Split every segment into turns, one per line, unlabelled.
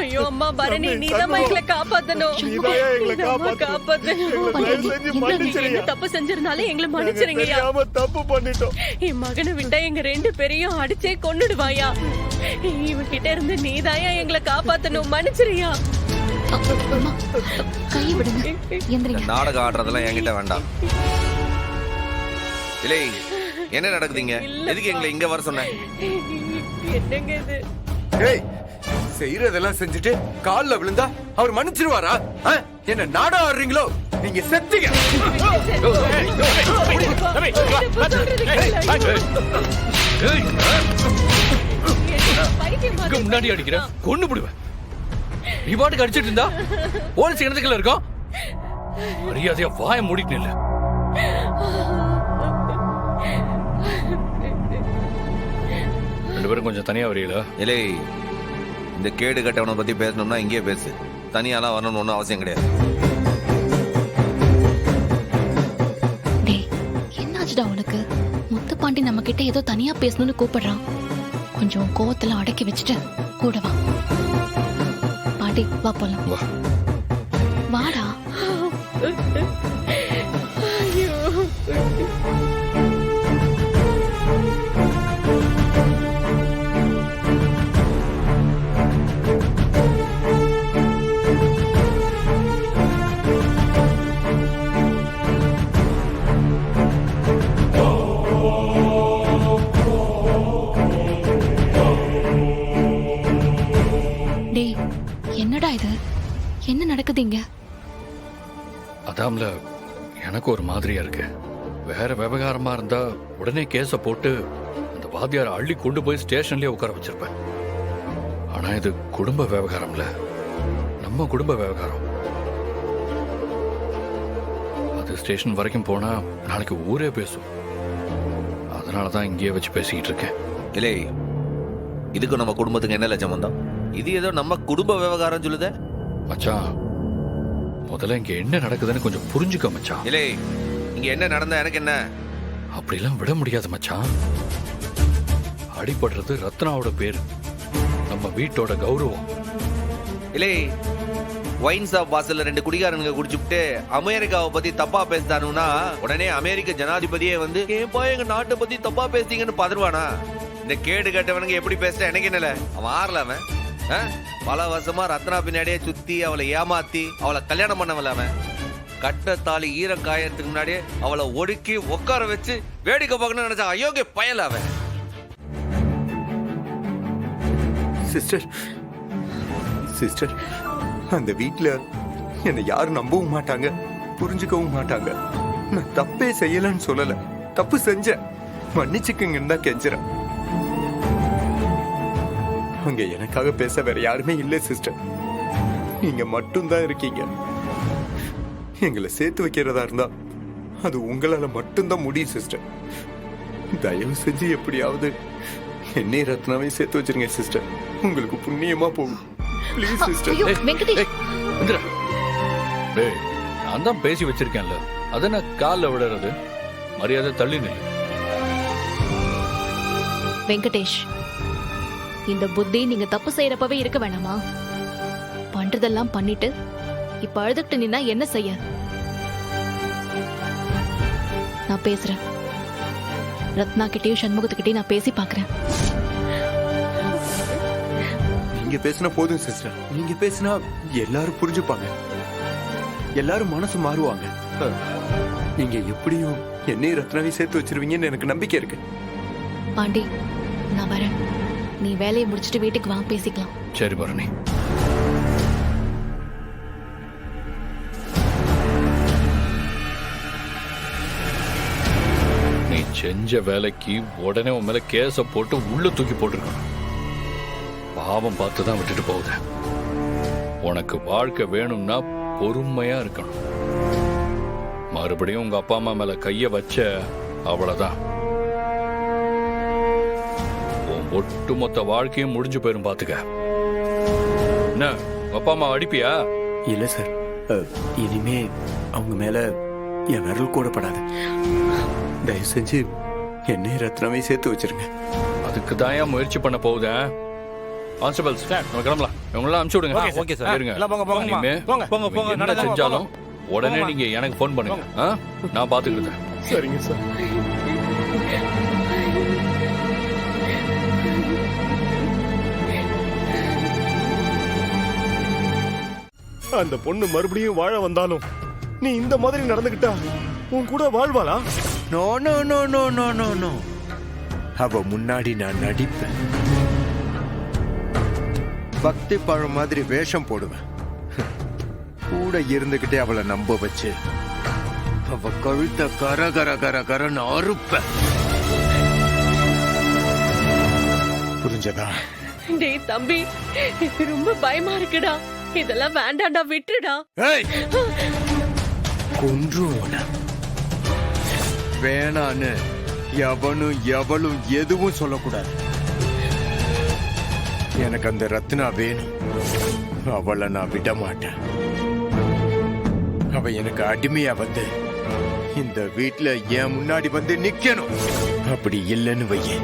ஐயோ அம்மா பரணி, நீதான் எங்களை காப்பாத்தணும். என்ன தப்பு செஞ்சிருந்தாலும் எங்களை மன்னிச்சிருங்கய்யா.
தப்பு பண்ணிட்டோம்.
என் மகனை விட்டா எங்க 2 பேரையும் அடிச்சே கொன்னுடுவாயா. இவன் கிட்ட இருந்து நீதாயா எங்களை காப்பாத்தணும். மன்னிச்சிருயா.
கை விடுங்க. எந்திரிங்க.
நாடகம் ஆடுறதெல்லாம் என்கிட்ட வேண்டாம். இல்லை, என்ன நடக்குதுங்க? எதுக்கு எங்களை இங்க வர சொன்ன?
என்னங்க இது?
ஏய், செய்யறதெல்லாம் செஞ்சுட்டு கால்ல விழுந்தா அவர் மன்னிச்சிருவாரா? என்ன நாடகம் ஆடுறீங்களோ? நீங்க செத்தீங்க.
முன்னாடி அடிக்கிற கொண்டு விடுவேன். நீ பாட்டுக்கு அடிச்சிட்டு இருந்தா போலீஸ் இடத்துக்குள்ள இருக்கோம். மரியாதையா வாய மூடிட்டு இல்ல. ரெண்டு பேரும் கொஞ்சம் தனியா வரீங்களா?
இல்லை, இந்த கேடு கட்டவனை பத்தி பேசணும்னா இங்கேயே பேசு. தனியாலாம் வரணும்னு ஒன்றும் அவசியம் கிடையாது.
என்னாச்சுடா உனக்கு? முத்துப்பாண்டி நம்ம கிட்ட ஏதோ தனியா பேசணும்னு கூப்பிடுறான். கொஞ்சம் கோவத்துல அடக்கி வச்சுட்டு கூட வா. பாண்டி வா போலாம்.
வா.
வாடா. டேய், என்னடா இது? என்ன நடக்குதுங்க?
அதாம்ல எனக்கு ஒரு மாதிரியா இருக்கு. வேற விவகாரமா இருந்தா உடனே கேஸ போட்டு அந்த வாத்தியார அள்ளி கொண்டு போய் ஸ்டேஷன்லயே உட்கார வச்சிருப்பேன். ஆனா இது குடும்ப விவகாரம்ல, நம்ம குடும்ப விவகாரம். அது ஸ்டேஷன் வரைக்கும் போனா நாளைக்கு ஊரே பேசும். அதனாலதான் இங்கேயே வச்சு பேசிக்கிட்டு இருக்கேன்.
இல்லை, இதுக்கு நம்ம குடும்பத்துக்கு என்ன சம்பந்தம்? இது ஏதோ நம்ம குடும்ப விவகாரம் சொல்லுத.
மச்சான், முதல்ல இங்க என்ன நடக்குதுன்னு கொஞ்சம் புரிஞ்சுக்க மச்சான்.
இல்லை, இங்க என்ன நடந்தா எனக்கு என்ன?
அப்படிலாம் விட முடியாது மச்சான். அடிபடுறது ரத்னாவோட பேரு, நம்ம வீட்டோட கௌரவம்.
இல்லை, ஒயின் ஷாப் வாசல்ல 2 குடிகாரனுங்க குடிச்சுட்டு அமெரிக்காவை பத்தி தப்பா பேசிட்டானுன்னா உடனே அமெரிக்க ஜனாதிபதியே வந்து ஏன்பா எங்க நாட்டை பத்தி தப்பா பேசுறீங்கன்னு பதறுவானா? இந்த கேடு கட்டவனுங்க எப்படி பேசுற எனக்கு என்னல? அவன் ஆறல அவன். பல வருஷமா ரத்னா பின்னாடியே சுத்தி அவளை ஏமாத்தி அவளை கல்யாணம் பண்ணவன் அவன். கட்ட தாலி ஈர காயறதுக்கு முன்னாடியே அவளை ஒடுக்கி உட்கார வச்சு வேடிக்கை பார்க்கணும்னு நினைச்சா அயோக்கிய பயல அவன்.
சிஸ்டர், சிஸ்டர், அந்த வீட்ல என்னை யாரும் நம்பவும் மாட்டாங்க, புரிஞ்சுக்கவும் மாட்டாங்க. நான் தப்பே செய்யலன்னு சொல்லல, தப்பு செஞ்சேன், மன்னிச்சுக்குங்கன்னு தான் கெஞ்சுறேன். அங்க எனக்காக பேச வேற யாருமே இல்லை சிஸ்டர். நீங்க மட்டும்தான் இருக்கீங்க. எங்களை சேர்த்து வைக்கிறதா இருந்தா அது உங்களால மட்டும்தான் முடியும் சிஸ்டர். தயவு செஞ்சு எப்படியாவது என்னை ரத்னாவை சேர்த்து வச்சிருங்க சிஸ்டர். உங்களுக்கு புண்ணியமா போகும். Please sister.
ஐயோ, வெங்கடேஷ்.
டேய், நான் தான் பேசி வச்சிருக்கேன்ல, அத நான் கால்ல விடுறது. மரியாதை தள்ளி நில்லு.
வெங்கடேஷ், இந்த புத்தி நீங்க தப்பு செய்யறப்பவே இருக்க வேணாமா? பண்றதெல்லாம் பண்ணிட்டு இப்ப அழுதுட்டு நின்னா என்ன செய்ய? நான் பேசுறேன். ரத்னா கிட்டயும் சண்முகத்துக்கிட்டயும் நான் பேசி பாக்குறேன்.
நீங்க பேசினா போதும் சிஸ்டர். நீங்க பேசினா எல்லாரும் புரிஞ்சுப்பாங்க, எல்லாரும் மனசு மாறுவாங்க. நீங்க எப்படியும் என்னையும் ரத்னாவை சேர்த்து வச்சிருவீங்கன்னு எனக்கு நம்பிக்கை இருக்கு.
பாண்டி, நான் வரேன். நீ வேலையை முடிச்சிட்டு வீட்டுக்கு வா, பேசிக்கலாம்.
சரி பரணி. நீ செஞ்ச வேலைக்கு உடனே உன் மேல கேஸ போட்டு உள்ள தூக்கி போட்டுருக்கணும். பாவம் பார்த்துதான் விட்டுட்டு போகுது. உனக்கு வாழ்க்கை வேணும்னா பொறுமையா இருக்கணும். மறுபடியும் உங்க அப்பா அம்மா மேல கைய வச்ச அவ்வளவுதான், ஒட்டுமொத்த வாழ்க்கையும் முடிஞ்சு போயிரும். பாத்துக்க. என்ன, அப்பா அம்மா அடிப்பியா?
இல்ல சார், இனிமே அவங்க மேல என் விரல் கூட படாது. தயவு செஞ்சு என்னை ரத்னாவை சேர்த்து வச்சிருங்க.
அதுக்கு தான் முயற்சி பண்ண போகுதேன். கான்ஸ்டபிள்ஸ் நம்ம கிளம்பலாம் இவங்களாம் அனுப்பிச்சு விடுங்க
ஓகே சார்.
இருங்க
எல்லாம் போங்க, போங்கம்மா.
இனிமே
போங்க, போங்க,
இவங்க
போங்க.
என்ன
நடங்க,
செஞ்சாலும்
போங்க.
உடனே
போங்கம்மா.
நீங்க எனக்கு ஃபோன் பண்ணுங்க நான் பாத்துக்கிட்டேன்.
சரிங்க சார்.
அந்த பொண்ணு மறுபடியும் வாழ வந்தாலும் நீ இந்த மாதிரி நடந்துக்கிட்டா உன் கூட வாழ்வாளா?
No no no no no no no. அவ முன்னாடி நான் நடிப்பேன். பக்தி பழம் மாதிரி வேஷம் போடுவேன். கூட இருந்துகிட்டே அவளை நம்ப வச்சு அவ கழுத்த கர கர கர கரன்னு அறுப்பேன். புரிஞ்சதா?
டேய் தம்பி, ரொம்ப பயமா இருக்குடா. இதெல்லாம் வேண்டாம்டா, விட்டுடா.
ஏய், கொன்றுவோன. வேணான்னு எவனும் எவளும் எதுவும் சொல்லக்கூடாது. எனக்கு அந்த ரத்னா வேணும். அவளை நான் விட மாட்டேன். அவ எனக்கு அடிமையா வந்து இந்த வீட்ல என் முன்னாடி வந்து நிக்கணும். அப்படி இல்லைன்னு வையே,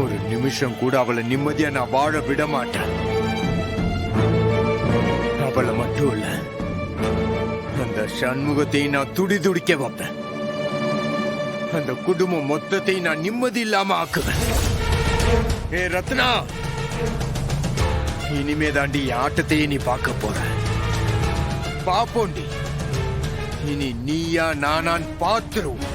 ஒரு நிமிஷம் கூட அவளை நிம்மதியா நான் வாழ விட மாட்டேன். அவளை மட்டும் இல்ல, அந்த சண்முகத்தை நான் துடி துடிக்க வைப்பேன். அந்த குடும்பம் மொத்தத்தை நான் நிம்மதி இல்லாம ஆக்குவேன். ஏ ரத்னா, இனிமே தாண்டி ஆட்டத்தையே நீ பார்க்க போற. பாப்போண்டி, இனி நீயா நானான் பார்த்துருவோம்.